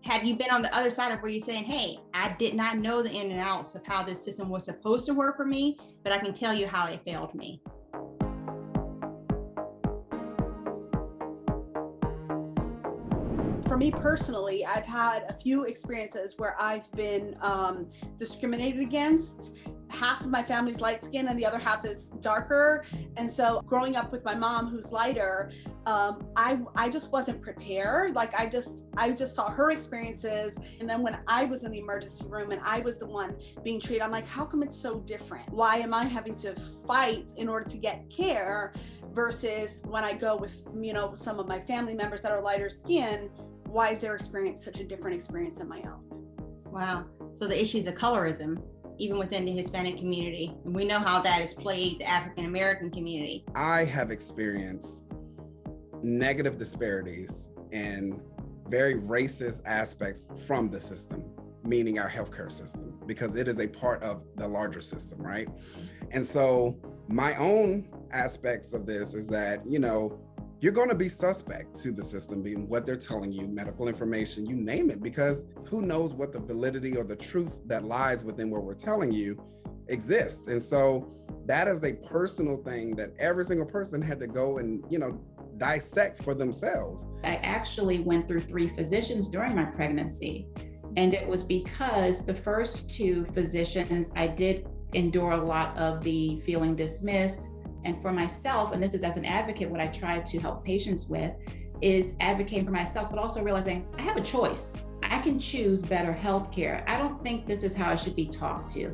Have you been on the other side of where you're saying, hey, I did not know the in and outs of how this system was supposed to work for me, but I can tell you how it failed me? For me personally, I've had a few experiences where I've been discriminated against. Half of my family's light skin and the other half is darker. And so growing up with my mom who's lighter, I just wasn't prepared. Like I just saw her experiences. And then when I was in the emergency room and I was the one being treated, I'm like, how come it's so different? Why am I having to fight in order to get care versus when I go with, some of my family members that are lighter skin? Why is their experience such a different experience than my own? Wow. So the issues of colorism, even within the Hispanic community, and we know how that has plagued the African American community. I have experienced negative disparities and very racist aspects from the system, meaning our healthcare system, because it is a part of the larger system, right? And so my own aspects of this is that, you're going to be suspect to the system being what they're telling you, medical information, you name it, because who knows what the validity or the truth that lies within what we're telling you exists. And so that is a personal thing that every single person had to go and, dissect for themselves. I actually went through 3 physicians during my pregnancy. And it was because the first 2 physicians, I did endure a lot of the feeling dismissed. And for myself, and this is as an advocate, what I try to help patients with is advocating for myself, but also realizing I have a choice. I can choose better healthcare. I don't think this is how I should be talked to.